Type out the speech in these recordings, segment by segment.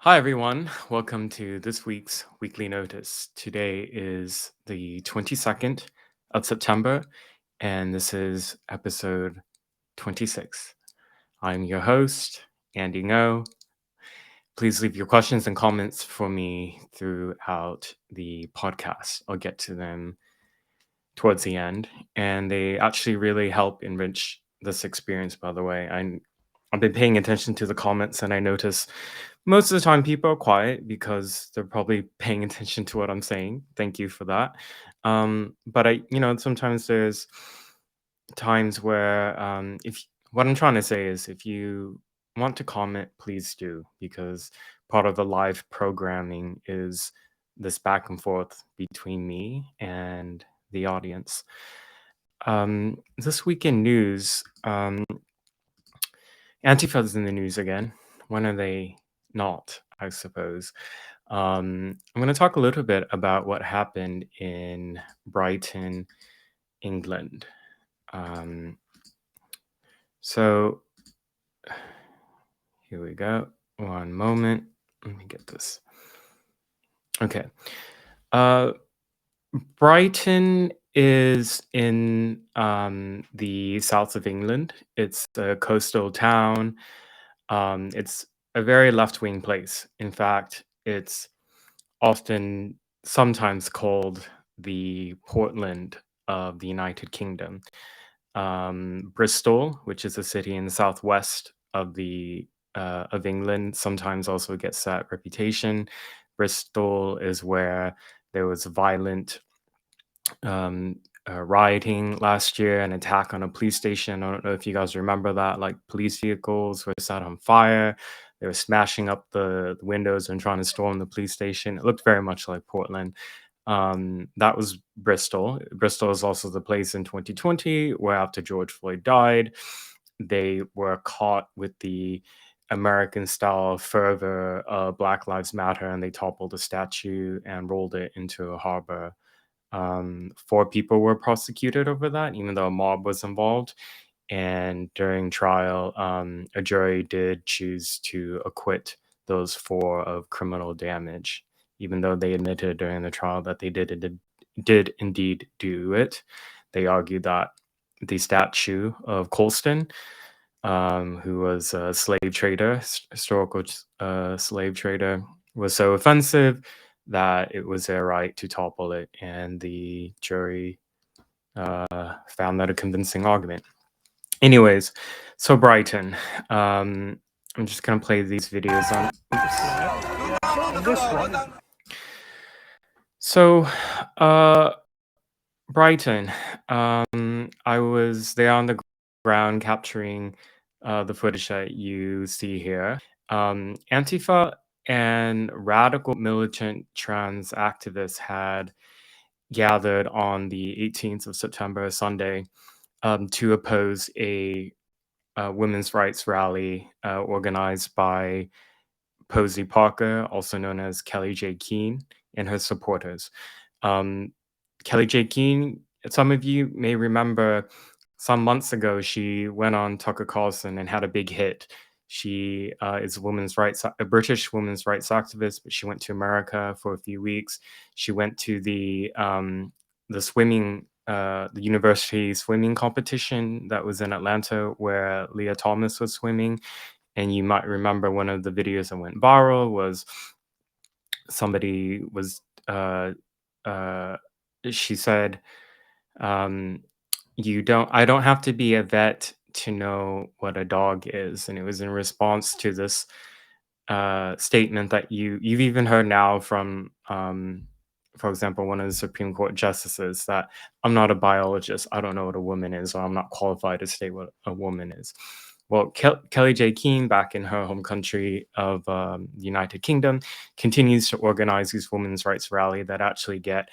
Hi, everyone. Welcome to this week's Weekly Notice. Today is the 22nd of September, and this is episode 26. I'm your host, Andy Ngo. Please leave your questions and comments for me throughout the podcast. I'll get to them towards the end, and they actually really help enrich this experience, by the way. I've been paying attention to the comments, and I notice most of the time people are quiet because they're probably paying attention to what I'm saying. Thank you for that. But sometimes there's times where if what I'm trying to say is if you want to comment, please do, because part of the live programming is this back and forth between me and the audience. This week in news, Antifa's in the news again. When are they not, I suppose? I'm going to talk a little bit about what happened in Brighton, England. Um, so here we go. One moment. Let me get this. Okay. Brighton is in the south of England. It's a coastal town. It's a very left-wing place. In fact, it's often sometimes called the Portland of the United Kingdom. Bristol, which is a city in the southwest of England, sometimes also gets that reputation. Bristol is where there was violent rioting last year, an attack on a police station. I don't know if you guys remember that. Like, police vehicles were set on fire. They were smashing up the windows and trying to storm the police station. It looked very much like Portland. That was Bristol. Bristol is also the place in 2020 where, after George Floyd died, they were caught with the American style fervor of Black Lives Matter, and they toppled a statue and rolled it into a harbor. 4 people were prosecuted over that, even though a mob was involved. And during trial, a jury did choose to acquit those 4 of criminal damage, even though they admitted during the trial that they did indeed do it. They argued that the statue of Colston, who was a slave trader, historical slave trader, was so offensive that it was their right to topple it, and the jury found that a convincing argument. Anyways, so Brighton. I'm just gonna play these videos on. Oops. So, Brighton. I was there on the ground capturing the footage that you see here. Antifa and radical militant trans activists had gathered on the 18th of September, Sunday, to oppose a women's rights rally organized by Posey Parker, also known as Kellie-Jay Keen, and her supporters. Kellie-Jay Keen, some of you may remember some months ago, she went on Tucker Carlson and had a big hit. She is a British women's rights activist, but she went to America for a few weeks. She went to the swimming, the university swimming competition that was in Atlanta, where Leah Thomas was swimming. And you might remember one of the videos that went viral was somebody was she said, I don't have to be a vet to know what a dog is. And it was in response to this statement that you've even heard now from, for example, one of the Supreme Court justices, that I'm not a biologist. I don't know what a woman is, or I'm not qualified to say what a woman is. Well, Kellie-Jay Keen, back in her home country of the United Kingdom, continues to organize these women's rights rally that actually get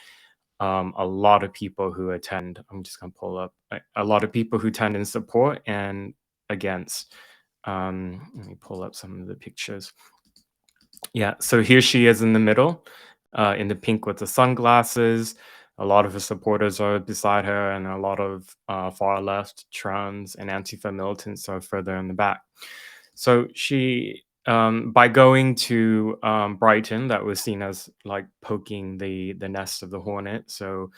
a lot of people who attend. I'm just going to pull up a lot of people who attend in support and against. Let me pull up some of the pictures. Yeah, so here she is in the middle, in the pink with the sunglasses. A lot of her supporters are beside her, and a lot of far left trans and Antifa militants are further in the back. So she by going to Brighton, that was seen as like poking the nest of the hornet. So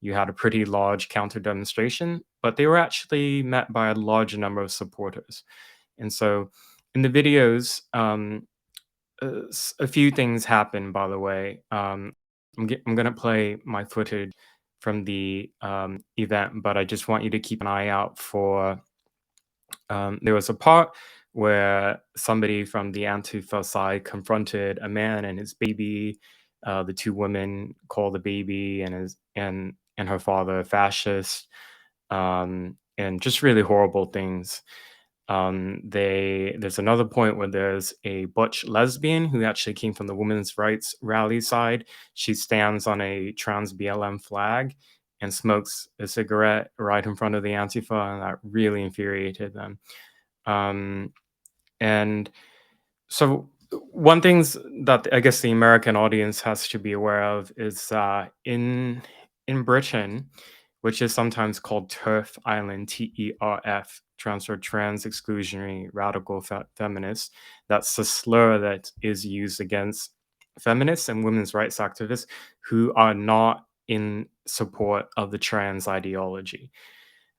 you had a pretty large counter demonstration, but they were actually met by a large number of supporters. And so in the videos, a few things happen. By the way, I'm gonna play my footage from the event, but I just want you to keep an eye out for there was a part where somebody from the Antifa side confronted a man and his baby. The two women called the baby and her father fascist, and just really horrible things. There's another point where there's a butch lesbian who actually came from the women's rights rally side. She stands on a trans BLM flag and smokes a cigarette right in front of the Antifa, and that really infuriated them. Um, and so one things that I guess the American audience has to be aware of is in Britain, which is sometimes called TERF Island, TERF, transfer trans exclusionary radical feminists. That's the slur that is used against feminists and women's rights activists who are not in support of the trans ideology.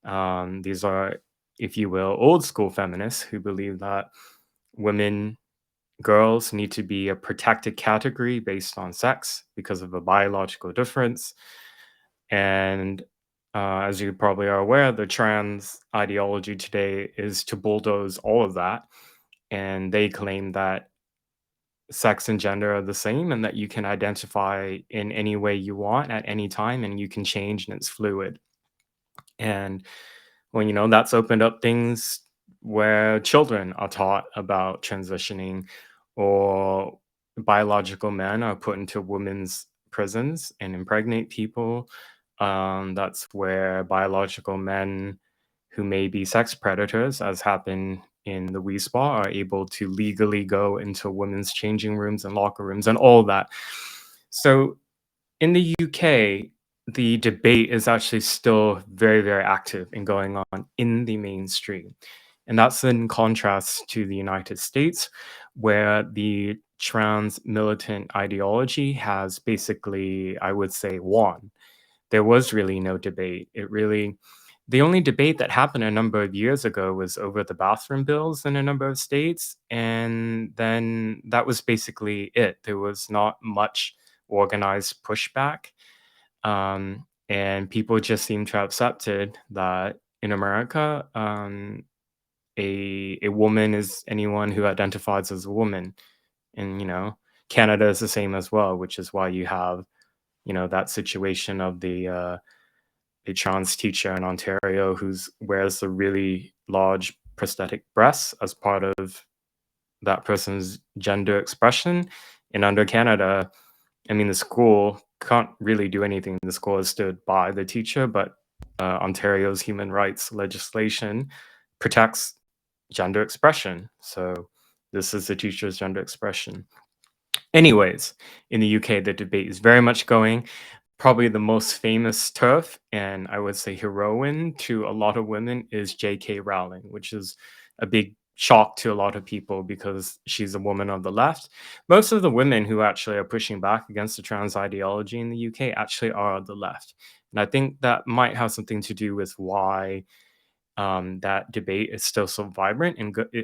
These are, if you will, old school feminists who believe that women, girls need to be a protected category based on sex because of a biological difference. And as you probably are aware, the trans ideology today is to bulldoze all of that. And they claim that sex and gender are the same and that you can identify in any way you want at any time and you can change and it's fluid. And well, that's opened up things where children are taught about transitioning, or biological men are put into women's prisons and impregnate people. That's where biological men who may be sex predators, as happened in the Wee Spa, are able to legally go into women's changing rooms and locker rooms and all that. So in the UK, the debate is actually still very, very active and going on in the mainstream. And that's in contrast to the United States, where the trans militant ideology has basically, I would say, won. There was really no debate. The only debate that happened a number of years ago was over the bathroom bills in a number of states. And then that was basically it. There was not much organized pushback. And people just seem to have accepted that in America, a woman is anyone who identifies as a woman. And, Canada is the same as well, which is why you have, that situation of a trans teacher in Ontario who wears the really large prosthetic breasts as part of that person's gender expression. And under Canada, I mean, the school can't really do anything. The school is stood by the teacher, but Ontario's human rights legislation protects gender expression. So this is the teacher's gender expression. Anyways, in the UK, the debate is very much going. Probably the most famous TERF, and I would say heroine to a lot of women, is J.K. Rowling, which is a big shock to a lot of people because she's a woman of the left. Most of the women who actually are pushing back against the trans ideology in the UK actually are of the left. And I think that might have something to do with why that debate is still so vibrant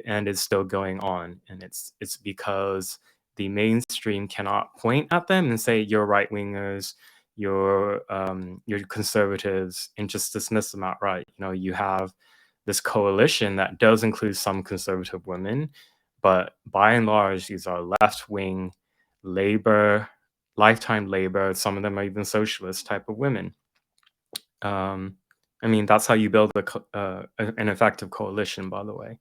and is still going on. And it's because the mainstream cannot point at them and say you're right wingers, you're conservatives, and just dismiss them outright. You have this coalition that does include some conservative women, but by and large, these are left wing, labor, lifetime labor. Some of them are even socialist type of women. I mean, that's how you build an effective coalition, by the way.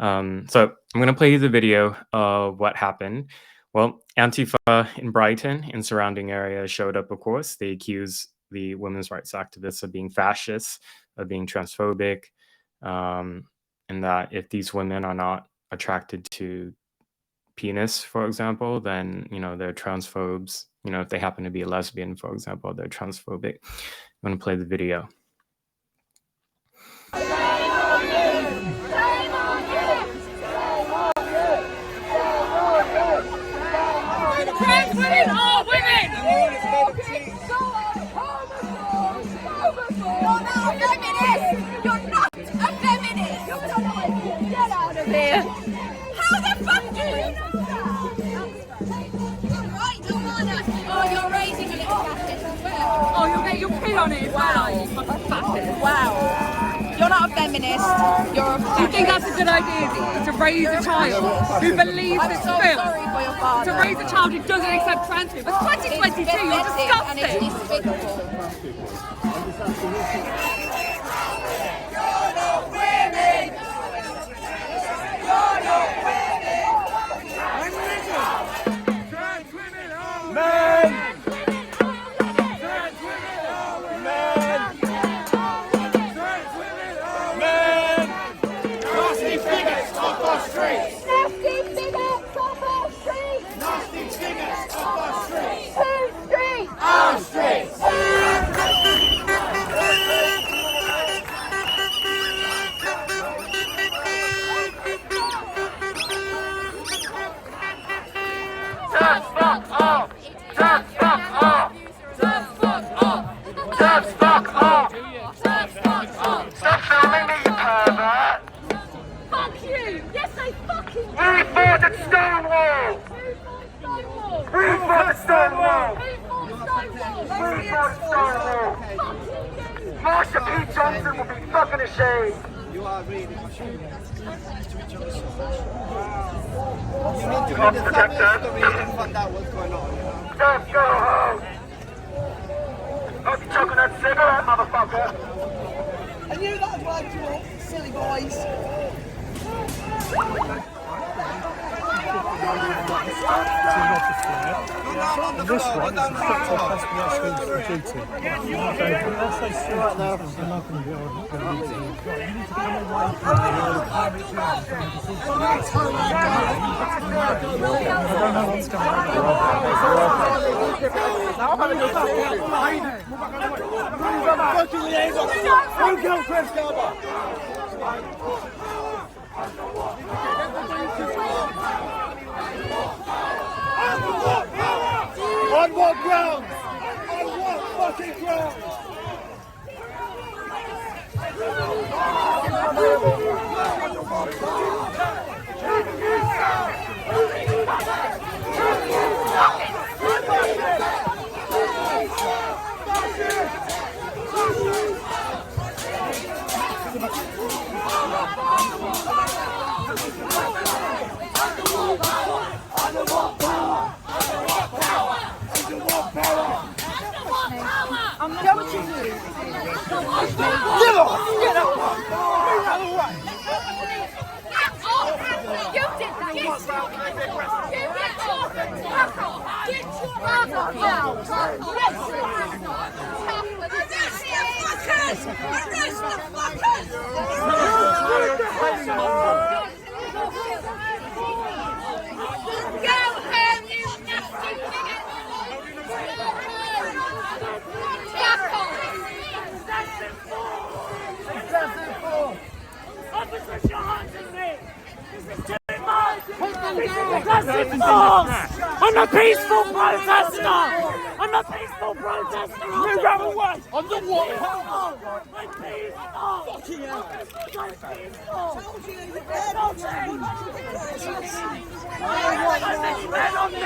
So I'm going to play you the video of what happened. Well, Antifa in Brighton and surrounding areas showed up, of course. They accused the women's rights activists of being fascists, of being transphobic, and that if these women are not attracted to penis, for example, then, they're transphobes. If they happen to be a lesbian, for example, they're transphobic. I'm going to play the video. Trans women are women! You're not a feminist! You're not a feminist! Get out of here! How the fuck do you know that? You're right, Alana! Oh, you're raising a little fascist as well. Oh, you'll get your pee on it as well, are you fucking fascist? Wow. You're not a feminist. You're a Do you think that's a good idea to raise a child who believes I'm this so film? sorry for your father. To raise a child who doesn't accept trans people? It's 2022, you're And it's disgusting! despicable. Marsha P. Johnson will be fucking ashamed. You are really ashamed. Come protector. And find out what's going on. Just go home. Hope you're choking that cigarette, motherfucker. I knew that would work, you all silly boys. This one is effective espionage for duty. Unless they see it, they're not going to be able to use it. You need to come away from the private I don't know what's going On what grounds? On what fucking grounds? I'm joking you. Get off! Get off! Move out of the way! You did that! Get off! Get Officers, your hands on me! This is too much! That's false! I'm a peaceful protester! I'm a peaceful protester! Move out of the way! I'm the what? I'm peaceful! Fucking hell! I'm peaceful! Why are there so many men on me?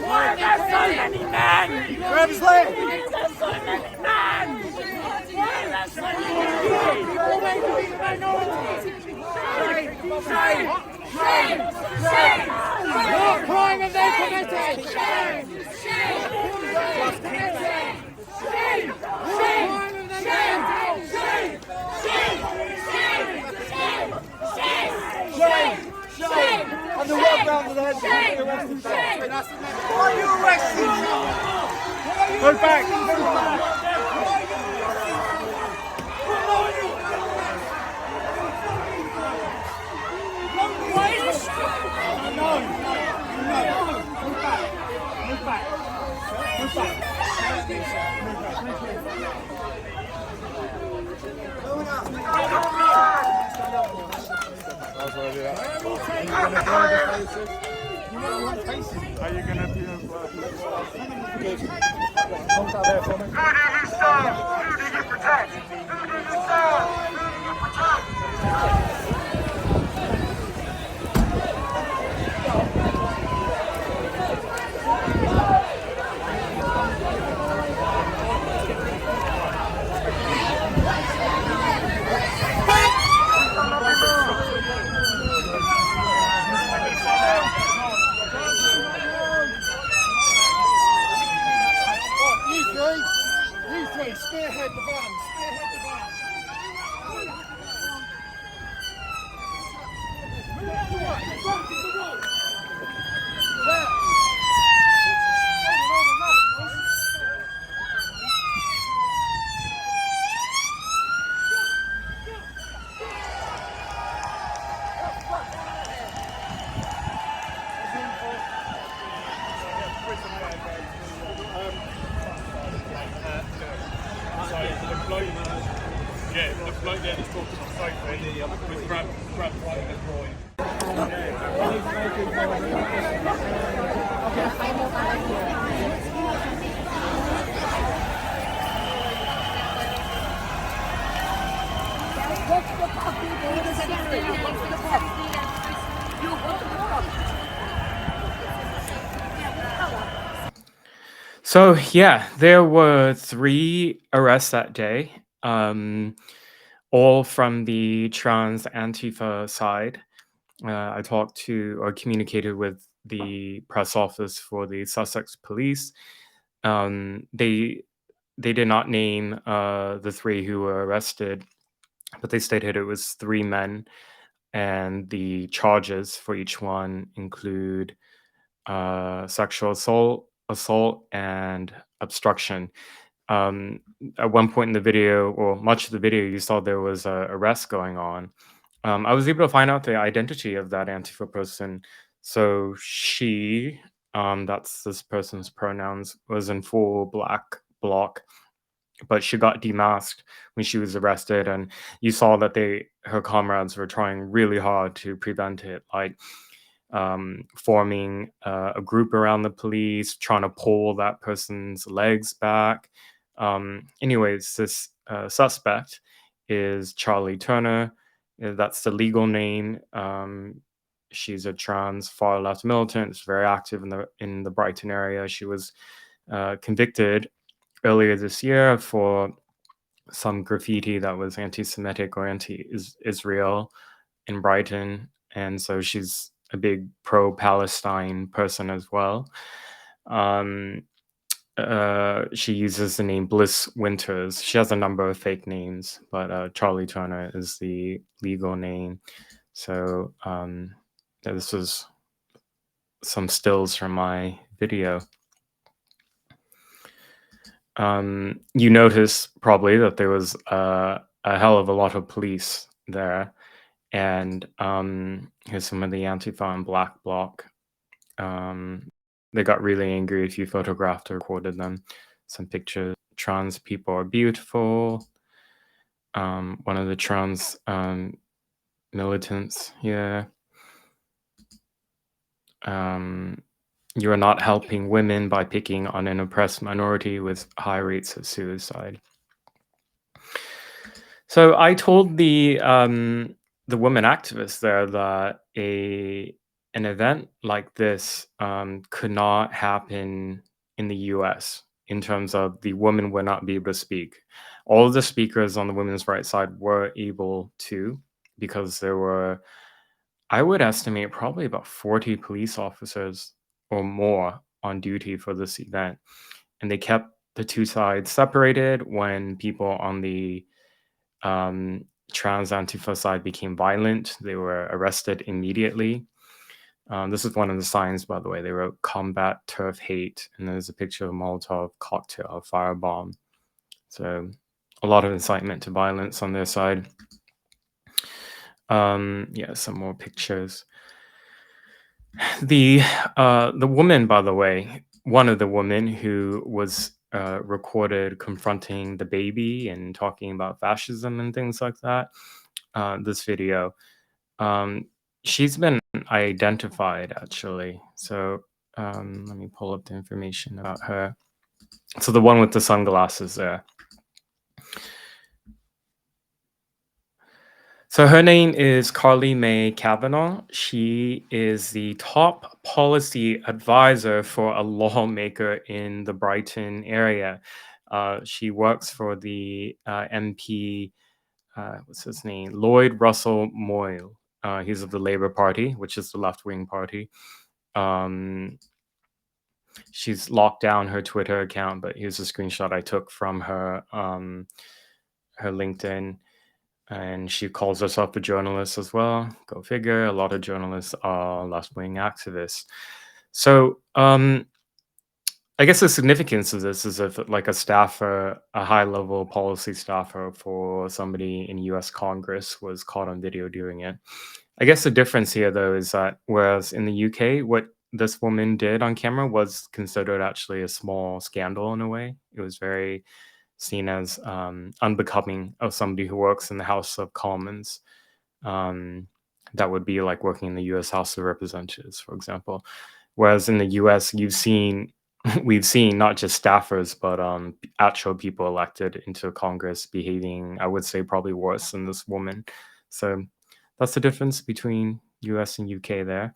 Why are there so many men? Grab his leg! Why are there so many men? Why are there so many Shame! Shame! Shame! What crime have they committed? Shame! Shame! Shame! Shame! Shame! Shame! Shame! And the what grounds are there to be arrested? Why are you arresting? Go back! Are you going to be good? Hold out there for me. Who do you serve? Who do you protect? Who do you serve? Who do you protect? You three, spearhead the van, spearhead the van. The bloke there that's talking on Sophie was grabbed right in the groin. So yeah, there were 3 arrests that day, all from the trans Antifa side. I talked to or communicated with the press office for the Sussex police. They did not name the 3 who were arrested, but they stated it was 3 men, and the charges for each one include sexual assault, and obstruction. At one point in the video, or much of the video, you saw there was a arrest going on. I was able to find out the identity of that Antifa person. So she, that's this person's pronouns, was in full black bloc, but she got demasked when she was arrested, and you saw that her comrades were trying really hard to prevent it, like forming a group around the police, trying to pull that person's legs back. Anyways, this suspect is Charlie Turner. That's the legal name. She's a trans far left militant. Is very active in the Brighton area. She was convicted earlier this year for some graffiti that was anti-Semitic or anti-Israel in Brighton, and so she's a big pro-Palestine person as well. She uses the name Bliss Winters. She has a number of fake names, but Charlie Turner is the legal name. So this was some stills from my video. You notice probably that there was a hell of a lot of police there, and here's some of the Antifa and Black Bloc. They got really angry if you photographed or recorded them. Some pictures. Trans people are beautiful. One of the trans militants here. You are not helping women by picking on an oppressed minority with high rates of suicide. So I told the women activists there that an event like this could not happen in the US in terms of the women would not be able to speak. All of the speakers on the women's right side were able to, because there were, I would estimate, probably about 40 police officers or more on duty for this event. And they kept the two sides separated. When people on the trans Antifa side became violent, they were arrested immediately. This is one of the signs, by the way. They wrote "Combat Turf Hate," and there's a picture of a Molotov cocktail, firebomb. So a lot of incitement to violence on their side. Yeah, some more pictures. The woman, by the way, one of the women who was recorded confronting the baby and talking about fascism and things like that, this video, She's been identified, actually. So let me pull up the information about her. So the one with the sunglasses there. So her name is Carly Mae Kavanaugh. She is the top policy advisor for a lawmaker in the Brighton area. She works for the MP, what's his name? Lloyd Russell Moyle. He's of the Labour Party, which is the left-wing party. She's locked down her Twitter account, but here's a screenshot I took from her her LinkedIn. And she calls herself a journalist as well. Go figure. A lot of journalists are left-wing activists. So I guess the significance of this is if like a staffer, a high-level policy staffer for somebody in U.S. Congress was caught on video doing it. I guess the difference here, though, is that whereas in the UK, what this woman did on camera was considered actually a small scandal in a way. It was very seen as unbecoming of somebody who works in the House of Commons. That would be like working in the U.S. House of Representatives, for example. Whereas in the U.S., we've seen not just staffers, but actual people elected into Congress behaving, I would say, probably worse than this woman. So that's the difference between U.S. and U.K. there.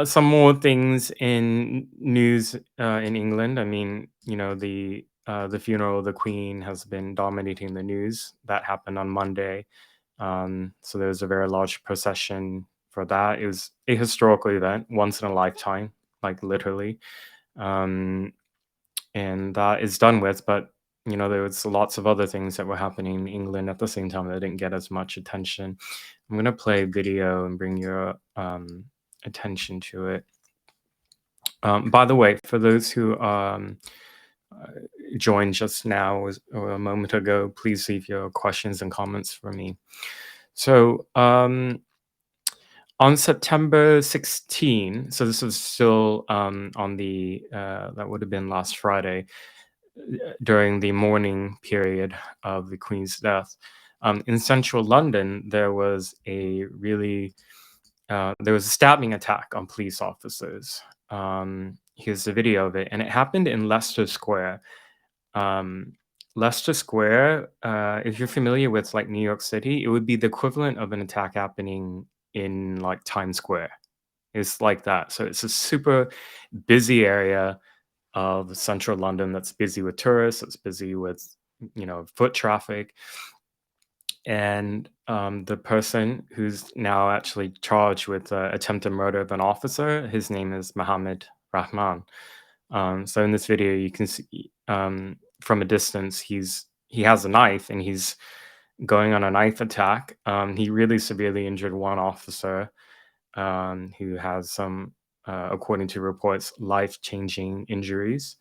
Some more things in news in England. I mean, the funeral of the Queen has been dominating the news. That happened on Monday. So there was a very large procession for that. It was a historical event, once in a lifetime, like literally. And that is done with, but there was lots of other things that were happening in England at the same time that didn't get as much attention. I'm going to play a video and bring your attention to it. By the way, for those who joined just now or a moment ago, please leave your questions and comments for me. So on September 16, so this was still on the, that would have been last Friday, during the mourning period of the Queen's death. In central London, there was a stabbing attack on police officers. Here's the video of it, and it happened in Leicester Square. Leicester Square, if you're familiar with like New York City, it would be the equivalent of an attack happening in like Times Square. It's like that. So it's a super busy area of central London that's busy with tourists, that's busy with foot traffic. And the person who's now actually charged with attempted murder of an officer, his name is Mohammed Rahman. So in this video, you can see from a distance, he has a knife and he's going on a knife attack. He really severely injured one officer who has some, according to reports, life-changing injuries.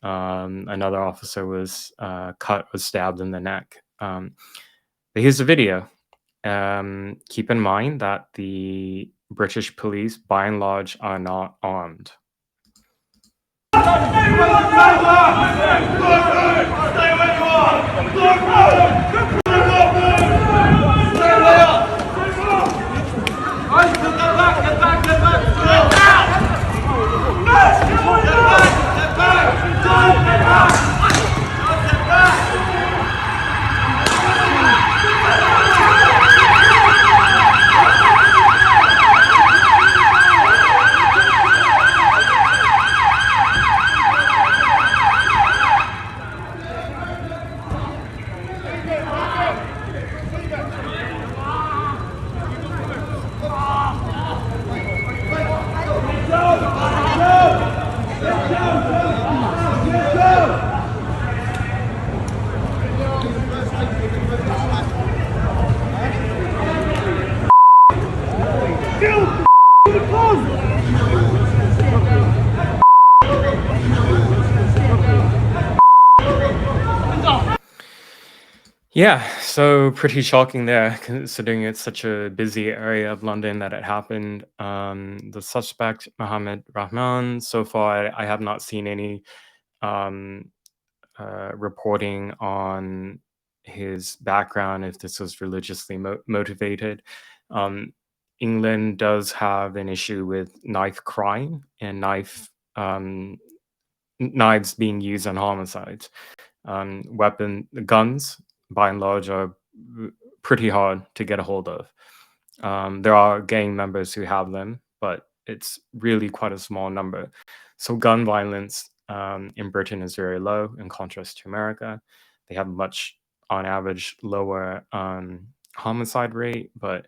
Another officer was stabbed in the neck. But here's the video. Keep in mind that the British police, by and large, are not armed. Yeah, so pretty shocking there, considering it's such a busy area of London that it happened. The suspect, Mohammed Rahman, so far I have not seen any reporting on his background, if this was religiously motivated. Um, England does have an issue with knife crime and knives being used on homicides. Guns, by and large, are pretty hard to get a hold of. There are gang members who have them, but it's really quite a small number. So gun violence in Britain is very low in contrast to America. They have much, on average, lower homicide rate, but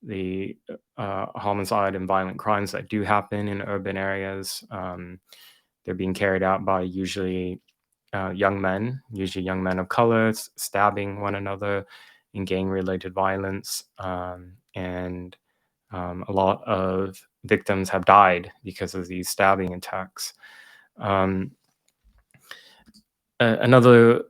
the homicide and violent crimes that do happen in urban areas, they're being carried out by usually young men, usually young men of color, stabbing one another in gang-related violence, and a lot of victims have died because of these stabbing attacks. Another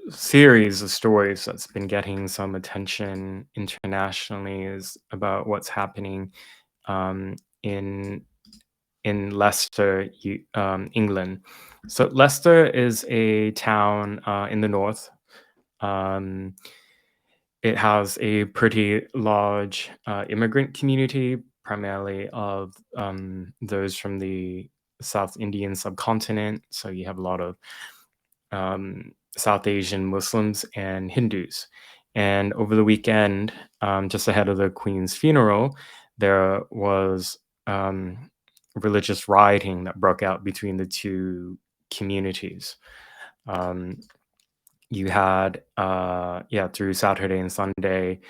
series of stories that's been getting some attention internationally is about what's happening in Leicester, England. So Leicester is a town in the north. It has a pretty large immigrant community, primarily of those from the South Indian subcontinent. So you have a lot of South Asian Muslims and Hindus. And over the weekend, just ahead of the Queen's funeral, there was religious rioting that broke out between the two communities. You had, through Saturday and Sunday,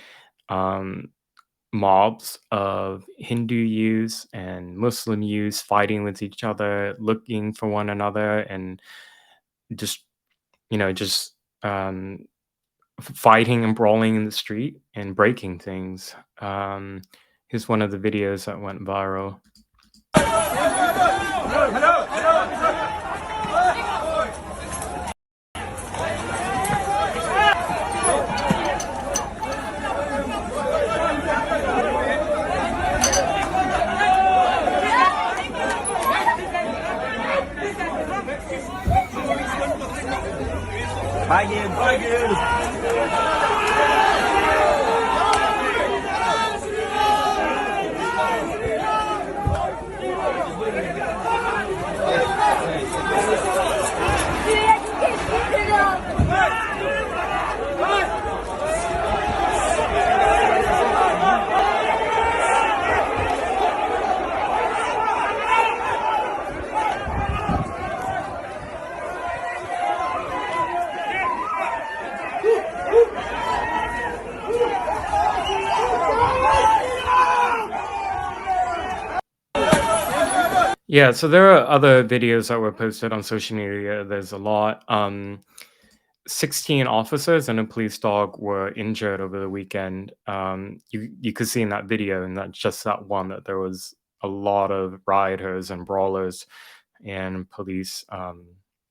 mobs of Hindu youths and Muslim youths fighting with each other, looking for one another, and just, fighting and brawling in the street and breaking things. Here's one of the videos that went viral. Yeah, so there are other videos that were posted on social media. There's a lot. 16 officers and a police dog were injured over the weekend. You could see in that video, and not just that one, that there was a lot of rioters and brawlers, and police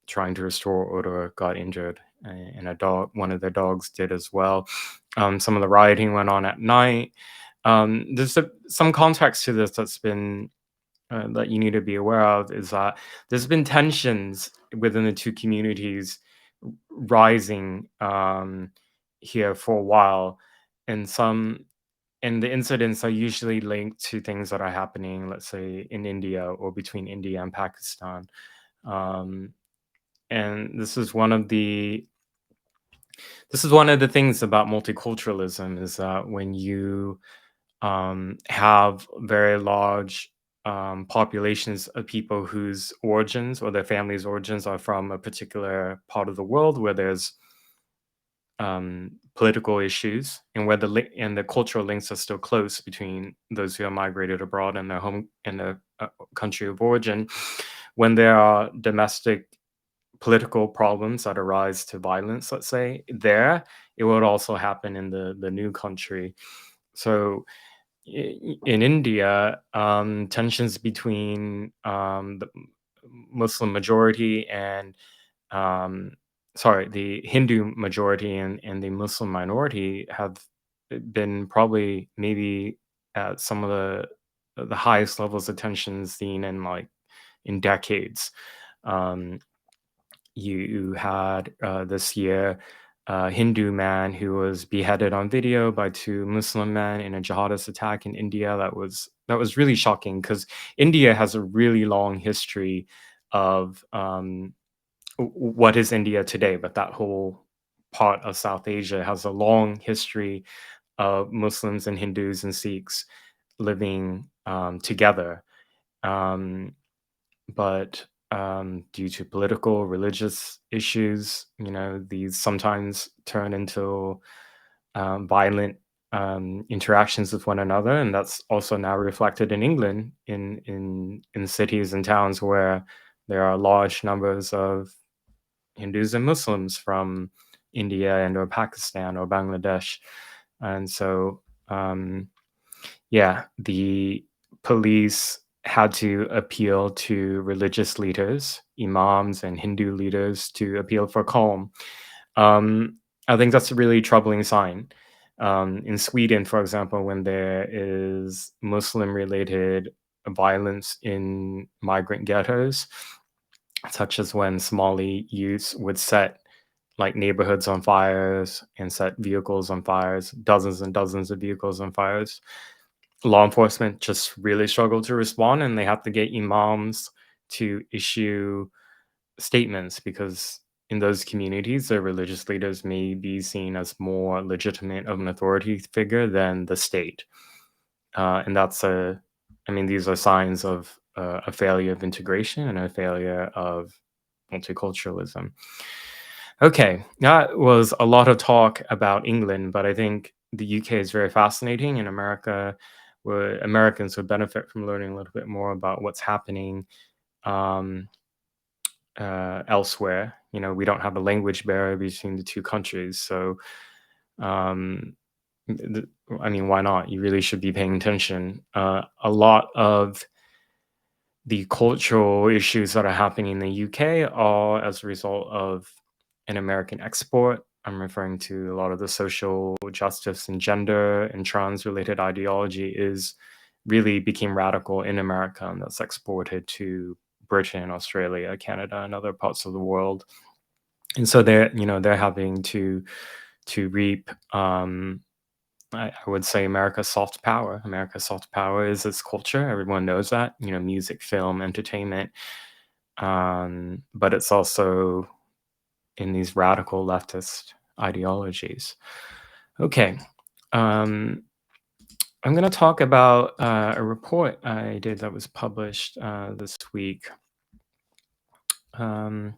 trying to restore order got injured, and one of their dogs did as well. Some of the rioting went on at night. There's some context to this that's been that you need to be aware of, is that there's been tensions within the two communities rising here for a while, and the incidents are usually linked to things that are happening, let's say, in India or between India and Pakistan. And this is one of the things about multiculturalism, is that when you have very large populations of people whose origins or their family's origins are from a particular part of the world where there's political issues, and where the cultural links are still close between those who have migrated abroad and their home and their country of origin. When there are domestic political problems that arise to violence, let's say, it would also happen in the new country. So in India, tensions between the Muslim majority and the Hindu majority and the Muslim minority have been probably maybe at some of the highest levels of tension seen in decades. You had this year Hindu man who was beheaded on video by two Muslim men in a jihadist attack in India. That was really shocking because India has a really long history of what is India today, but that whole part of South Asia has a long history of Muslims and Hindus and Sikhs living together. Um, but due to political, religious issues, these sometimes turn into violent interactions with one another, and that's also now reflected in England, in cities and towns where there are large numbers of Hindus and Muslims from India and or Pakistan or Bangladesh, and so yeah, the police had to appeal to religious leaders, imams and Hindu leaders, to appeal for calm. Um, I think that's a really troubling sign. In Sweden, for example, when there is Muslim-related violence in migrant ghettos, such as when Somali youths would set like neighborhoods on fires and set vehicles on fires, dozens and dozens of vehicles on fires, law enforcement just really struggle to respond, and they have to get imams to issue statements because in those communities, the religious leaders may be seen as more legitimate of an authority figure than the state. And these are signs of a failure of integration and a failure of multiculturalism. Okay, that was a lot of talk about England, but I think the UK is very fascinating, and Americans would benefit from learning a little bit more about what's happening um, elsewhere. We don't have a language barrier between the two countries, so um, why not? You really should be paying attention. A lot of the cultural issues that are happening in the UK are as a result of an American export. I'm referring to a lot of the social justice and gender and trans related ideology is really became radical in America, and that's exported to Britain, Australia, Canada, and other parts of the world. And so they're having to reap I would say America's soft power. America's soft power is its culture. Everyone knows that, music, film, entertainment. But it's also in these radical leftist ideologies. Okay. I'm going to talk about a report I did that was published this week. Here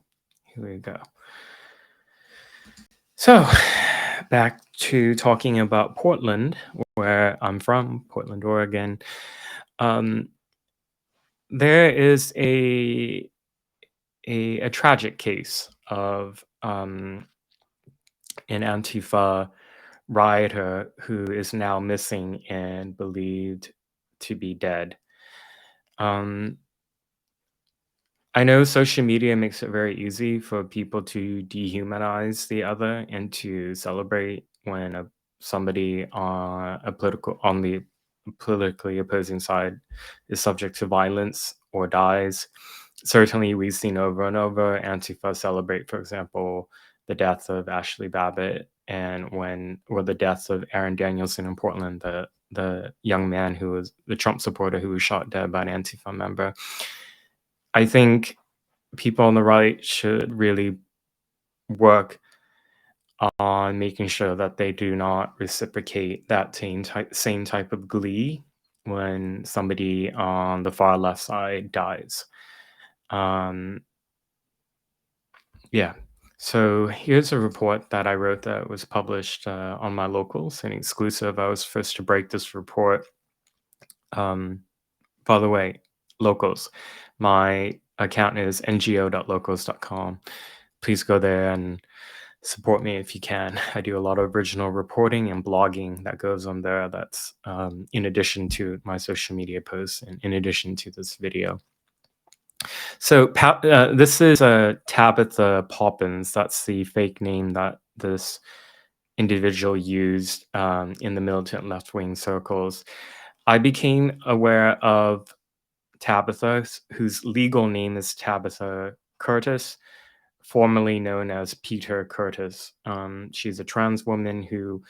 we go. So, back to talking about Portland, where I'm from, Portland, Oregon. There is a tragic case of an Antifa rioter who is now missing and believed to be dead. I know social media makes it very easy for people to dehumanize the other and to celebrate when somebody on the politically opposing side is subject to violence or dies. Certainly, we've seen over and over Antifa celebrate, for example, the death of Ashley Babbitt or the death of Aaron Danielson in Portland, the young man who was the Trump supporter who was shot dead by an Antifa member. I think people on the right should really work on making sure that they do not reciprocate that same type of glee when somebody on the far left side dies. Yeah. So here's a report that I wrote that was published on my locals, an exclusive. I was first to break this report. By the way, locals, my account is ngo.locals.com. Please go there and support me if you can. I do a lot of original reporting and blogging that goes on there. That's in addition to my social media posts and in addition to this video. So this is Tabitha Poppins. That's the fake name that this individual used in the militant left-wing circles. I became aware of Tabitha, whose legal name is Tabitha Curtis, formerly known as Peter Curtis. She's a trans woman who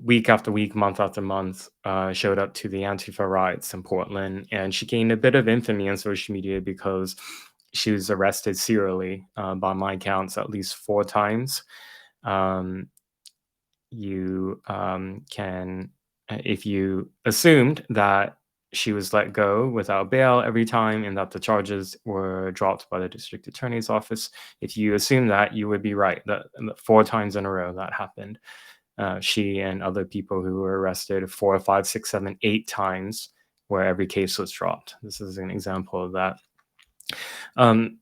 week after week, month after month, showed up to the Antifa riots in Portland, and she gained a bit of infamy on social media because she was arrested serially, by my counts, at least 4 times. You can, if you assumed that she was let go without bail every time and that the charges were dropped by the district attorney's office, if you assume that, you would be right. That 4 times in a row that happened. She and other people who were arrested 4, 5, 6, 7, 8 times, where every case was dropped. This is an example of that.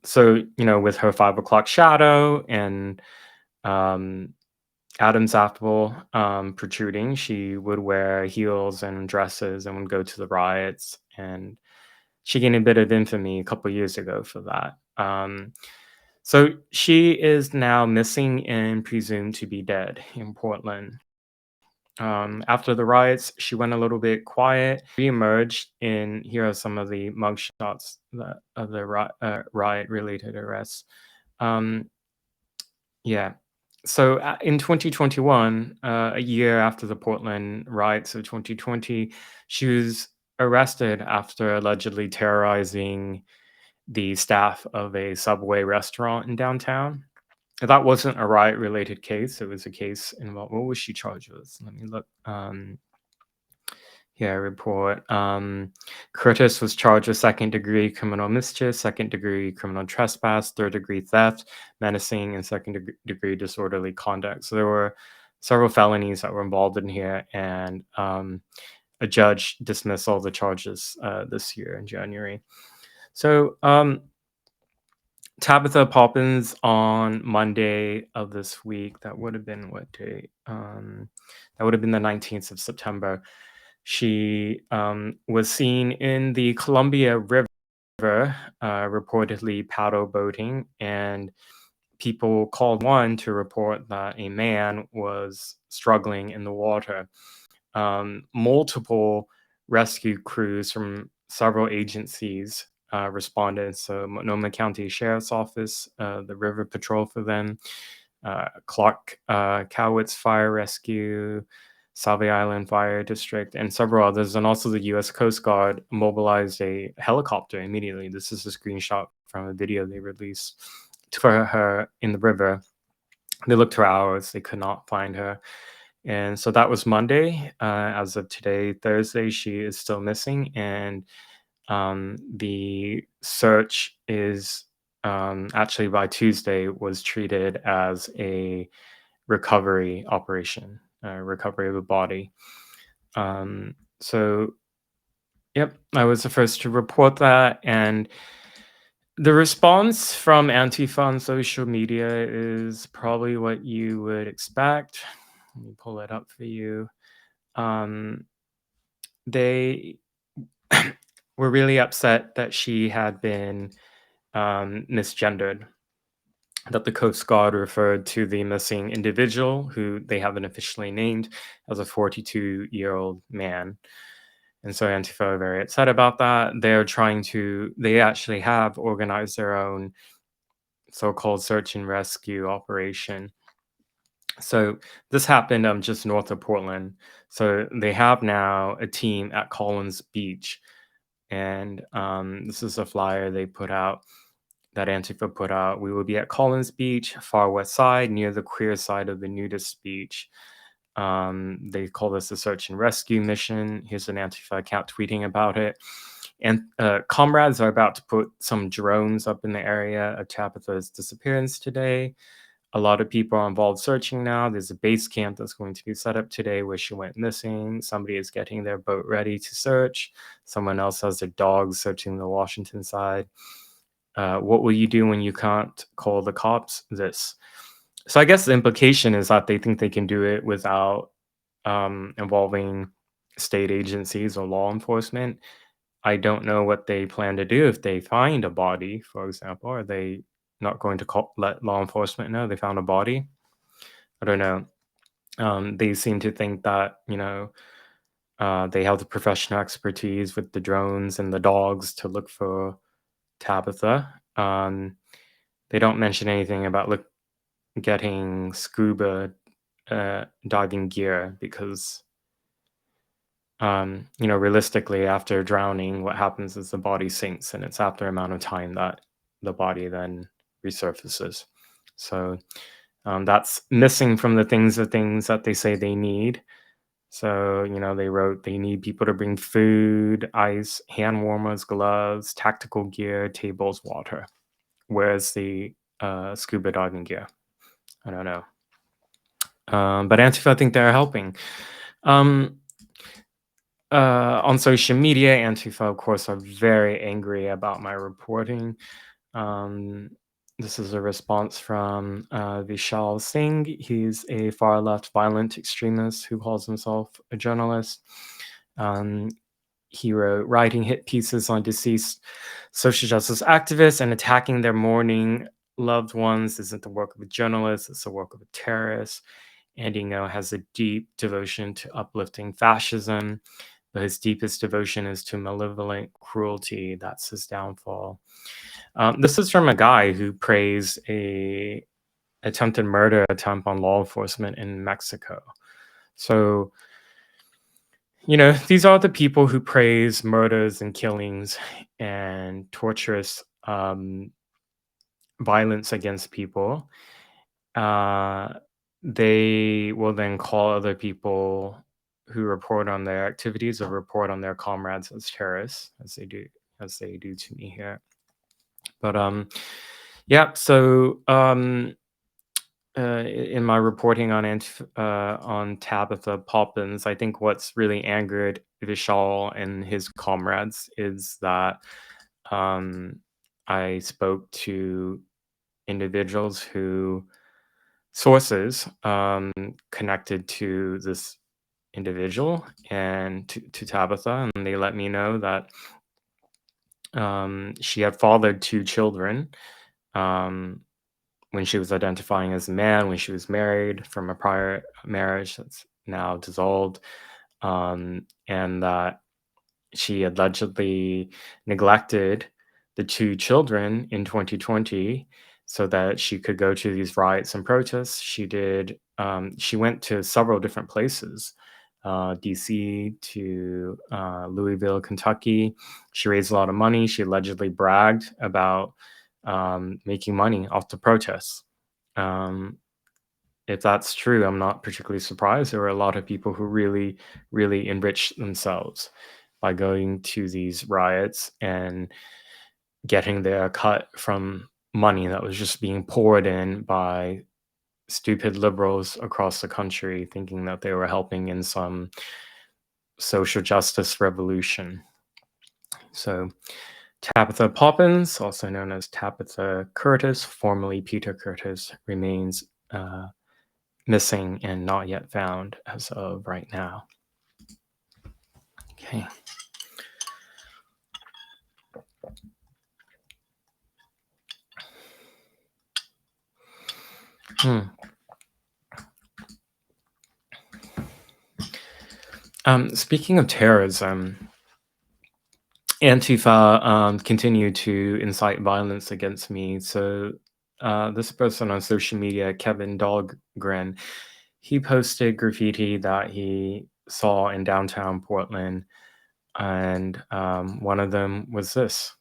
So, with her 5 o'clock shadow and Adam's apple protruding, she would wear heels and dresses and would go to the riots. And she gained a bit of infamy a couple years ago for that. So she is now missing and presumed to be dead in Portland. After the riots, she went a little bit quiet, reemerged, and here are some of the mugshots of the riot-related arrests. Yeah. So in 2021, a year after the Portland riots of 2020, she was arrested after allegedly terrorizing the staff of a Subway restaurant in downtown. That wasn't a riot-related case. It was a case involved. What was she charged with? Let me look. Report. Curtis was charged with second-degree criminal mischief, second-degree criminal trespass, third-degree theft, menacing, and second-degree disorderly conduct. So there were several felonies that were involved in here, and a judge dismissed all the charges this year in January. So Tabitha Poppins on Monday of this week, that would have been what day? That would have been the 19th of September. She was seen in the Columbia River, reportedly paddle boating, and people called one to report that a man was struggling in the water. Multiple rescue crews from several agencies responded. So Monoma County Sheriff's Office, the River Patrol for them, Clark Cowitz Fire Rescue, Salve Island Fire District, and several others. And also the U.S. Coast Guard mobilized a helicopter immediately. This is a screenshot from a video they released for her in the river. They looked for hours. They could not find her. And so that was Monday. As of today, Thursday, she is still missing. And the search is actually by Tuesday was treated as a recovery operation, recovery of a body. So, yep, I was the first to report that. And the response from Antifa on social media is probably what you would expect. Let me pull it up for you. They were really upset that she had been misgendered, that the Coast Guard referred to the missing individual, who they haven't officially named, as a 42-year-old man. And so Antifa are very upset about that. They actually have organized their own so-called search and rescue operation. So this happened just north of Portland. So they have now a team at Collins Beach. And this is a flyer they put out, that Antifa put out. We will be at Collins Beach, far west side, near the queer side of the nudist beach. They call this a search and rescue mission. Here's an Antifa account tweeting about it. And comrades are about to put some drones up in the area of Tabitha's disappearance today. A lot of people are involved searching now. There's a base camp that's going to be set up today where she went missing. Somebody is getting their boat ready to search. Someone else has their dogs searching the Washington side. What will you do when you can't call the cops? This. So I guess the implication is that they think they can do it without involving state agencies or law enforcement. I don't know what they plan to do if they find a body, for example. Are they not going to let law enforcement know they found a body? I don't know. They seem to think that, they have the professional expertise with the drones and the dogs to look for Tabitha. they don't mention anything about getting scuba diving gear because realistically, after drowning, what happens is the body sinks, and it's after amount of time that the body then resurfaces. So that's missing from the things that they say they need. So, they wrote they need people to bring food, ice, hand warmers, gloves, tactical gear, tables, water. Where's the scuba diving gear? I don't know. But Antifa, I think they're helping. On social media, Antifa, of course, are very angry about my reporting. This is a response from Vishal Singh. He's a far left violent extremist who calls himself a journalist. He wrote, writing hit pieces on deceased social justice activists and attacking their mourning loved ones isn't the work of a journalist, it's the work of a terrorist. Andy Ngo has a deep devotion to uplifting fascism, but his deepest devotion is to malevolent cruelty. That's his downfall. This is from a guy who praised a attempted murder attempt on law enforcement in Mexico. So, these are the people who praise murders and killings and torturous violence against people. They will then call other people who report on their activities or report on their comrades as terrorists, as they do to me here. But yeah. So in my reporting on Tabitha Poppins, I think what's really angered Vishal and his comrades is that I spoke to individuals sources connected to this individual and to Tabitha, and they let me know that she had fathered 2 children when she was identifying as a man, when she was married from a prior marriage that's now dissolved, and that she allegedly neglected the 2 children in 2020 so that she could go to these riots and protests. She went to several different places, DC to Louisville, Kentucky. She raised a lot of money. She allegedly bragged about making money off the protests. If that's true, I'm not particularly surprised. There were a lot of people who really, really enriched themselves by going to these riots and getting their cut from money that was just being poured in by stupid liberals across the country, thinking that they were helping in some social justice revolution. So Tabitha Poppins, also known as Tabitha Curtis, formerly Peter Curtis, remains missing and not yet found as of right now. Okay. Speaking of terrorism, Antifa continued to incite violence against me. So this person on social media, Kevin Dahlgren, he posted graffiti that he saw in downtown Portland, and one of them was this: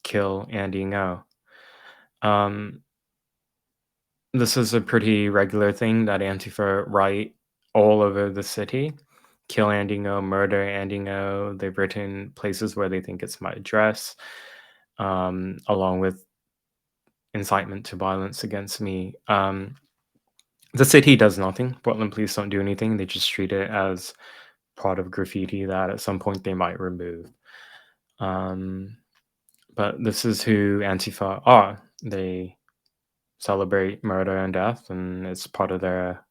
"Kill Andy Ngo." This is a pretty regular thing that Antifa write all over the city. Kill Andy Ngo, murder Andy Ngo. They've written places where they think it's my address, along with incitement to violence against me. The city does nothing. Portland police don't do anything. They just treat it as part of graffiti that at some point they might remove. But this is who Antifa are. They celebrate murder and death, and it's part of their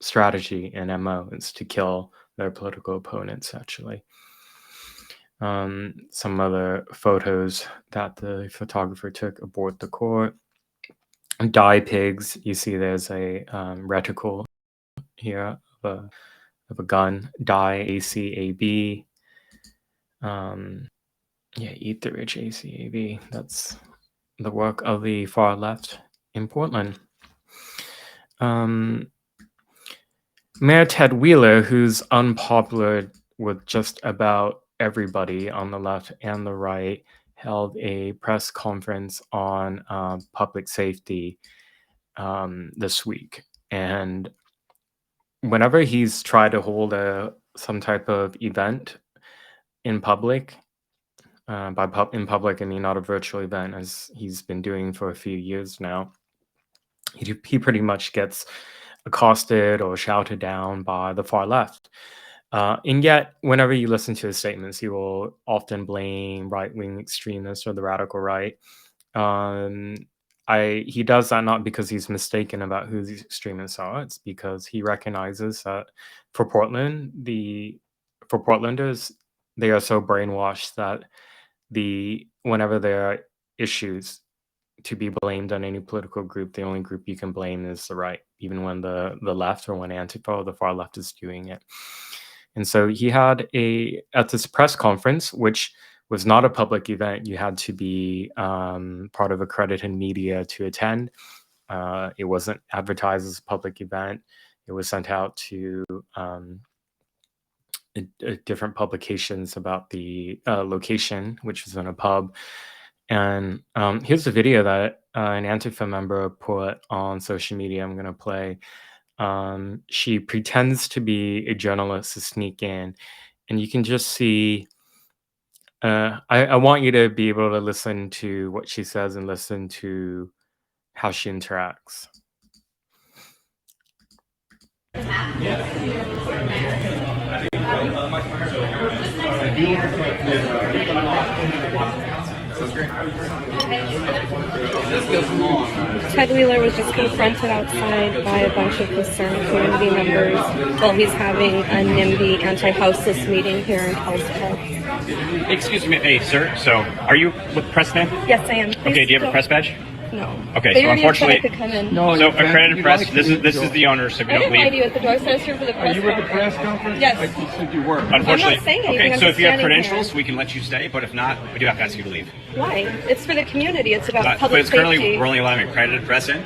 strategy and MO. It's to kill their political opponents, actually. Some other photos that the photographer took aboard the court. Die pigs. You see there's a reticle here of a gun. Die, ACAB. Yeah, eat the rich, ACAB. That's the work of the far left in Portland. Mayor Ted Wheeler, who's unpopular with just about everybody on the left and the right, held a press conference on public safety this week. And whenever he's tried to hold some type of event in public, in public, I mean not a virtual event, as he's been doing for a few years now, he pretty much gets accosted or shouted down by the far left. And yet, whenever you listen to his statements, he will often blame right-wing extremists or the radical right. He does that not because he's mistaken about who these extremists are. It's because he recognizes that for Portlanders, they are so brainwashed that whenever there are issues to be blamed on any political group, the only group you can blame is the right, even when the left or when Antifa or the far left is doing it. And so he had at this press conference, which was not a public event, you had to be part of accredited media to attend. It wasn't advertised as a public event. It was sent out to different publications about the location, which was in a pub. And here's a video that an Antifa member put on social media. I'm going to play. She pretends to be a journalist to sneak in, and you can just see. I want you to be able to listen to what she says and listen to how she interacts. Ted Wheeler was just confronted outside by a bunch of concerned community members while he's having a NIMBY anti-houseless meeting here in Tulsa. Excuse me, hey, sir. So, are you with press now? Yes, I am. Please Okay, do you have a press badge? No. Okay, They so already said I unfortunately, could come in. so accredited press. This is the owner, so if you I don't didn't lie to leave. you at the door. I said I was here for the press conference. conference? Yes. You said you were. Unfortunately, I'm not saying anything, okay. I'm So if just you have standing credentials, here. we can let you stay. But if not, we do have to ask you to leave. Why? It's for the community. It's about But public it's currently safety. we're only allowing accredited press in.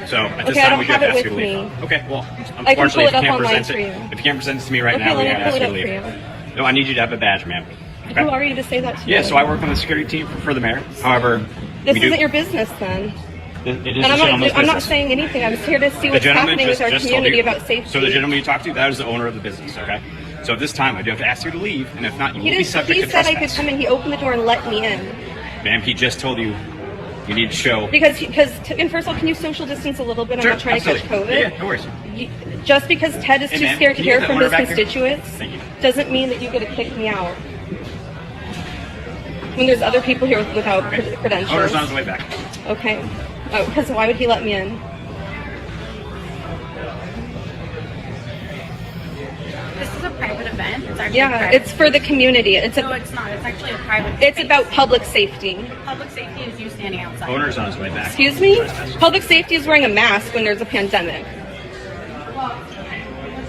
So at this Okay, I time, don't we do have have it to ask you to with leave. me. Okay, well, I can pull unfortunately, it up if you can't online present for it, you. if you can't present it to me right Okay, now, we let gotta me ask pull you it to up for leave. you. No, I need you to have a badge, ma'am. Okay. Who are you to say that to me? Yeah, so I work on the security team for the mayor. However, This we do. isn't your business then. It is And the I'm gentleman's not business. saying anything. I'm here to see The what's gentleman happening with our just told community you. about safety. So the gentleman you talked to, that is the owner of the business, okay? So at this time, I do have to ask you to leave, and if not, you will be subject He to said I trespass. could come in. He opened the door and let me in. Ma'am, he just told you you need to show. And first of all, can you social distance a little bit? I'm Sure, not trying to catch absolutely. COVID. Yeah, no worries. Just because Ted is Hey, too ma'am, scared to can you hear get that from order his back here? constituents Thank you. doesn't mean that you get to kick me out. When there's other people here without credentials. Owner's on his way back. Okay. Oh, because why would he let me in? This is a private event. It's actually Yeah, private. it's for the community. No, it's not. It's actually a private. It's space. about public safety. Public safety is you standing outside. Owner's on his way back. Excuse me? Public safety is wearing a mask when there's a pandemic.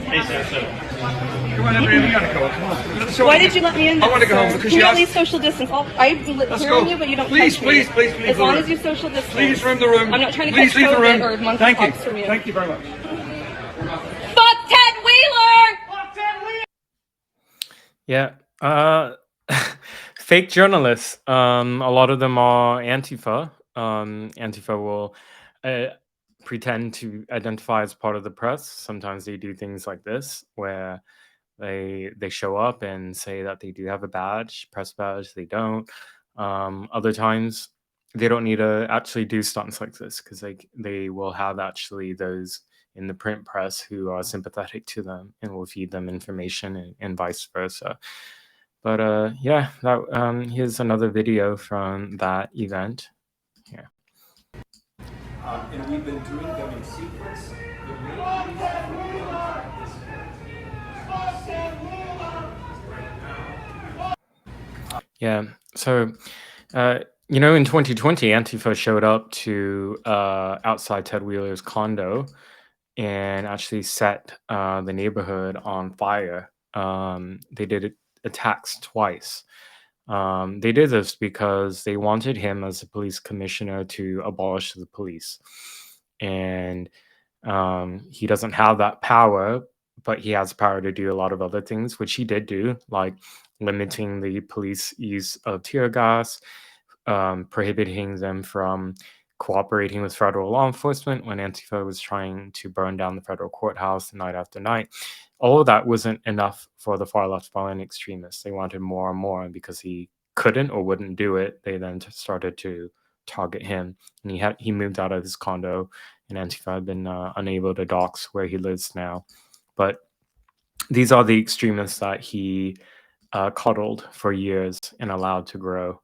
Hey, sir, so Come on, everybody, we gotta go. Come on. So- Why did you let me in? I want to go sir? home because Can you you at asked. least social distance? I'm Let's hearing go. you, but you don't Please, touch me. please, please leave As the long room. as you social distance. Please leave the room. I'm not trying to Please catch leave the COVID room. or monkeypox Thank you. from you. Thank you very much. Fuck Ted Wheeler! Yeah. Fake journalists. A lot of them are Antifa. Antifa will pretend to identify as part of the press. Sometimes they do things like this, where they show up and say that they do have a badge, press badge. They don't. Other times they don't need to actually do stunts like this, because they will have actually those in the print press who are sympathetic to them and will feed them information, and vice versa. But yeah, here's another video from that event. Here. And we've been doing them in sequence. Yeah. So, in 2020, Antifa showed up to outside Ted Wheeler's condo and actually set the neighborhood on fire. They did attacks twice. They did this because they wanted him as a police commissioner to abolish the police. And he doesn't have that power, but he has power to do a lot of other things, which he did do, like limiting the police use of tear gas, prohibiting them from cooperating with federal law enforcement when Antifa was trying to burn down the federal courthouse night after night. All of that wasn't enough for the far left violent extremists. They wanted more and more, and because he couldn't or wouldn't do it, they then started to target him. And he moved out of his condo, and Antifa had been unable to dox where he lives now. But these are the extremists that he coddled for years and allowed to grow.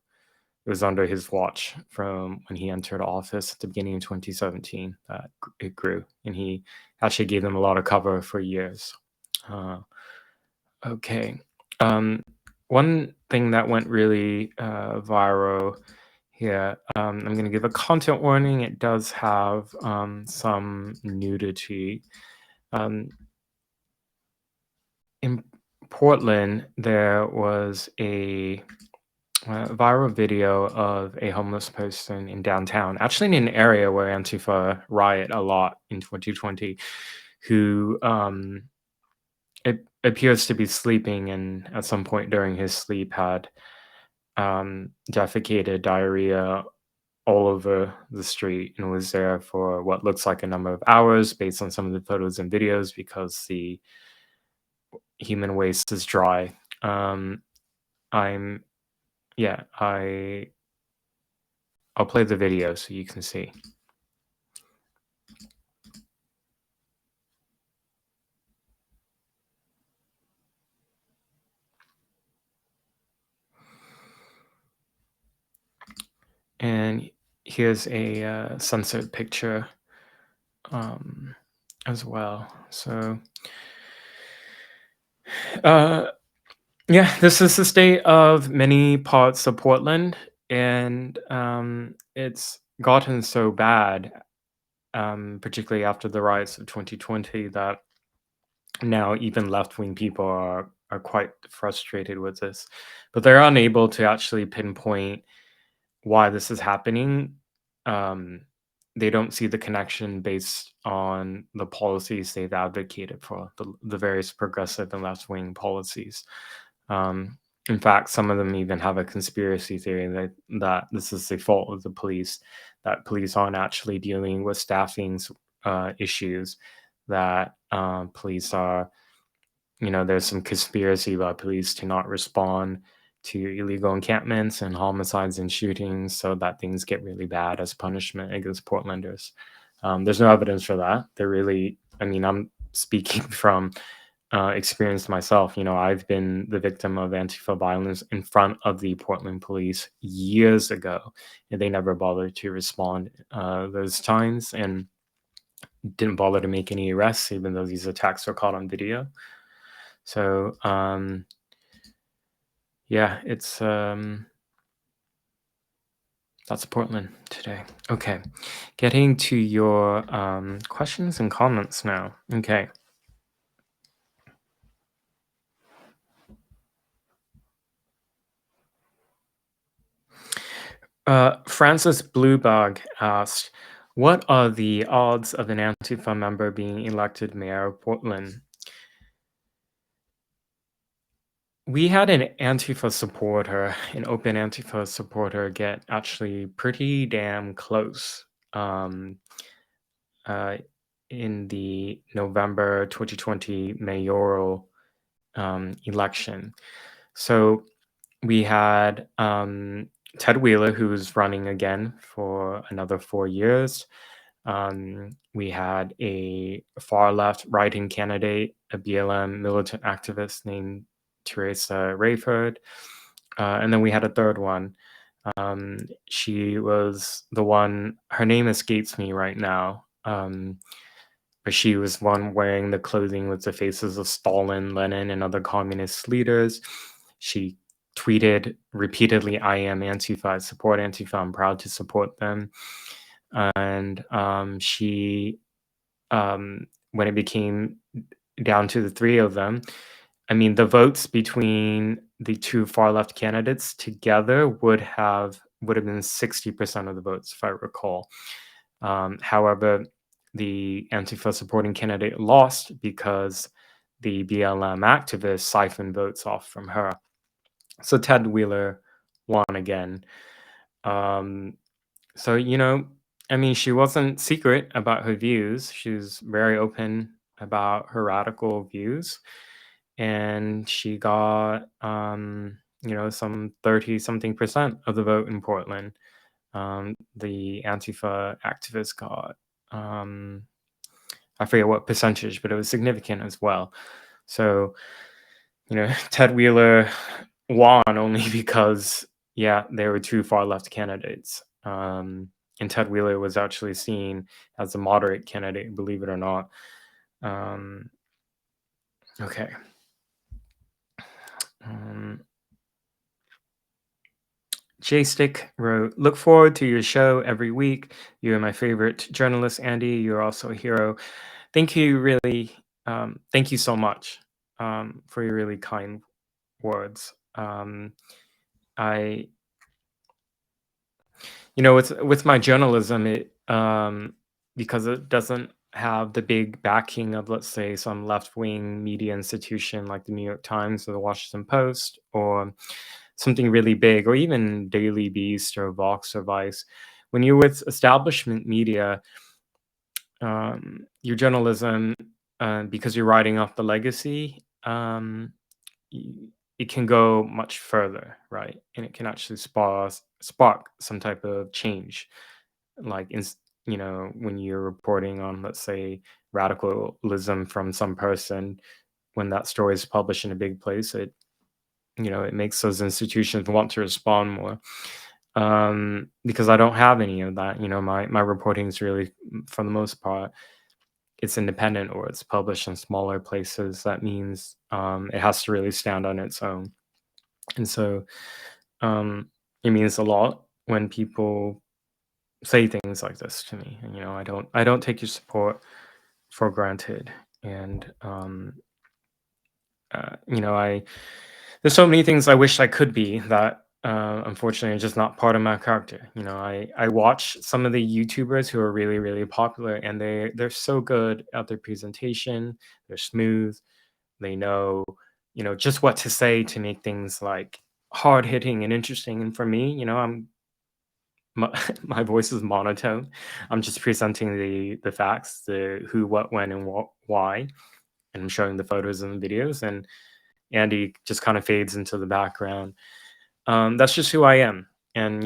It was under his watch from when he entered office at the beginning of 2017 that it grew, and he actually gave them a lot of cover for years. Okay. One thing that went really viral here, I'm going to give a content warning. It does have some nudity. In Portland, there was a viral video of a homeless person in downtown, actually in an area where Antifa riot a lot in 2020, who it appears to be sleeping, and at some point during his sleep had defecated diarrhea all over the street and was there for what looks like a number of hours based on some of the photos and videos because the human waste is dry. I'll play the video so you can see. And here's a censored picture as well. So, yeah, this is the state of many parts of Portland, and it's gotten so bad, particularly after the riots of 2020, that now even left-wing people are quite frustrated with this, but they're unable to actually pinpoint why this is happening. They don't see the connection based on the policies they've advocated for, the various progressive and left-wing policies. In fact, some of them even have a conspiracy theory that this is the fault of the police, that police aren't actually dealing with staffing issues, that police are, there's some conspiracy by police to not respond to illegal encampments and homicides and shootings so that things get really bad as punishment against Portlanders. There's no evidence for that. I'm speaking from experience myself. I've been the victim of Antifa violence in front of the Portland police years ago, and they never bothered to respond those times and didn't bother to make any arrests, even though these attacks were caught on video. So, yeah, it's that's Portland today. Okay, getting to your questions and comments now. Okay. Francis Bluebug asked, what are the odds of an Antifa member being elected mayor of Portland? We had an Antifa supporter, an open Antifa supporter, get actually pretty damn close in the November 2020 mayoral election. So we had Ted Wheeler, who's running again for another 4 years. We had a far left writing candidate, a BLM militant activist named Teresa Rayford. And then we had a third one. She was the one, her name escapes me right now, but she was one wearing the clothing with the faces of Stalin, Lenin, and other communist leaders. She tweeted repeatedly, I am Antifa, I support Antifa, I'm proud to support them. And she, when it became down to the three of them, I mean, the votes between the two far left candidates together would have been 60% of the votes, if I recall. However, the Antifa supporting candidate lost because the BLM activists siphoned votes off from her. So Ted Wheeler won again. So, I mean, she wasn't secret about her views. She was very open about her radical views. And she got, some 30 something percent of the vote in Portland. The Antifa activists got, I forget what percentage, but it was significant as well. So, Ted Wheeler won only because, there were two far left candidates. And Ted Wheeler was actually seen as a moderate candidate, believe it or not. Okay. J-Stick wrote, look forward to your show every week. You're my favorite journalist, Andy. You're also a hero. Thank you, really. Thank you so much for your really kind words. With my journalism, it because it doesn't have the big backing of, let's say, some left-wing media institution like the New York Times or the Washington Post or something really big, or even Daily Beast or Vox or Vice. When you're with establishment media, your journalism, because you're writing off the legacy, it can go much further, right? And it can actually spark some type of change, like when you're reporting on, let's say, radicalism from some person. When that story is published in a big place, it makes those institutions want to respond more. Because I don't have any of that. My reporting is really, for the most part, it's independent or it's published in smaller places. That means it has to really stand on its own. And so it means a lot when people say things like this to me. And I don't take your support for granted. And there's so many things I wish I could be that unfortunately are just not part of my character. I watch some of the YouTubers who are really, really popular, and they're so good at their presentation. They're smooth. They know, just what to say to make things like hard hitting and interesting. And for me, my voice is monotone. I'm just presenting the facts, the who, what, when, and why, and I'm showing the photos and the videos, and Andy just kind of fades into the background. That's just who I am. And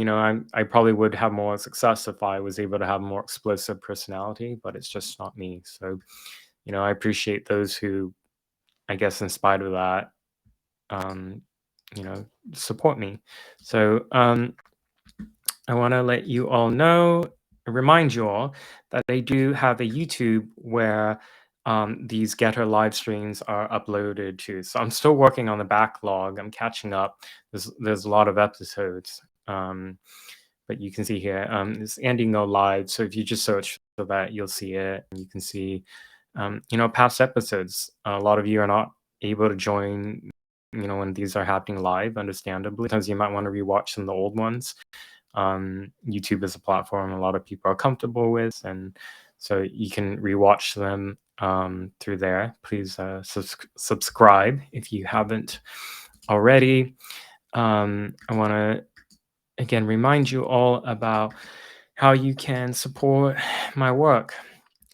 I probably would have more success if I was able to have a more explosive personality, but it's just not me. So I appreciate those who, I guess, in spite of that, support me. So I want to let you all know, remind you all that I do have a YouTube where these Getter live streams are uploaded to. So I'm still working on the backlog. I'm catching up. There's a lot of episodes, but you can see here, it's Andy No Live. So if you just search for that, you'll see it. And you can see, past episodes. A lot of you are not able to join, when these are happening live, understandably. Sometimes you might want to rewatch some of the old ones. YouTube is a platform a lot of people are comfortable with, and so you can rewatch them through there. Please subscribe if you haven't already. I want to again remind you all about how you can support my work.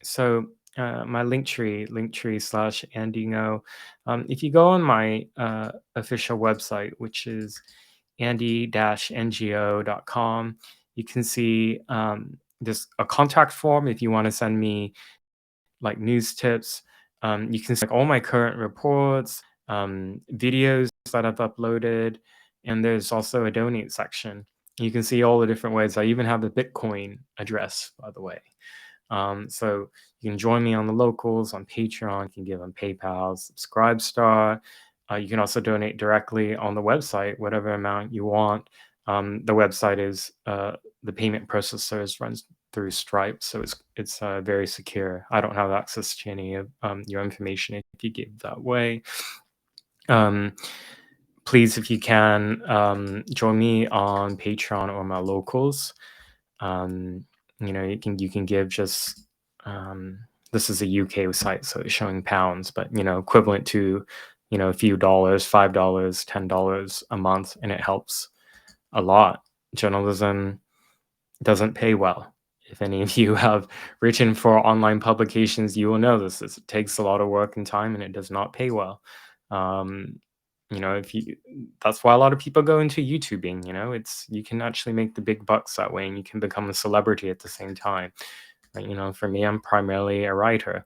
So my linktree /AndyNgo. If you go on my official website, which is andy-ngo.com, you can see there's a contact form if you want to send me like news tips. You can see like all my current reports, videos that I've uploaded, and there's also a donate section. You can see all the different ways. I even have a Bitcoin address, by the way. So you can join me on the locals, on Patreon. You can give on PayPal, Subscribestar. You can also donate directly on the website, whatever amount you want. The website is the payment processors runs through Stripe, so it's very secure. I don't have access to any of your information if you give that way. Please, if you can, join me on Patreon or my locals. You can give just this is a UK site, so it's showing pounds, but equivalent to a few dollars, $5, $10 a month, and it helps a lot. Journalism doesn't pay well. If any of you have written for online publications, you will know this. It takes a lot of work and time, and it does not pay well. If you That's why a lot of people go into YouTubing. You can actually make the big bucks that way, and you can become a celebrity at the same time. But, for me, I'm primarily a writer.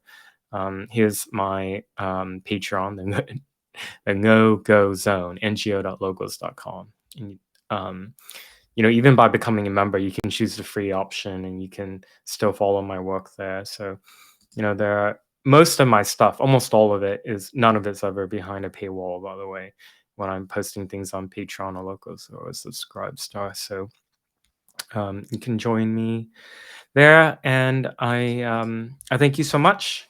Here's my Patreon, the No Go Zone, ngo.logos.com. And even by becoming a member, you can choose the free option, and you can still follow my work there. So, there are most of my stuff, almost all of it none of it's ever behind a paywall, by the way, when I'm posting things on Patreon or Locals or a subscribe star. So you can join me there. And I thank you so much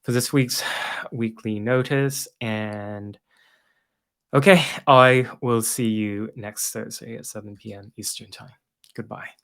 for this week's weekly notice. And okay, I will see you next Thursday at 7 p.m. Eastern Time. Goodbye.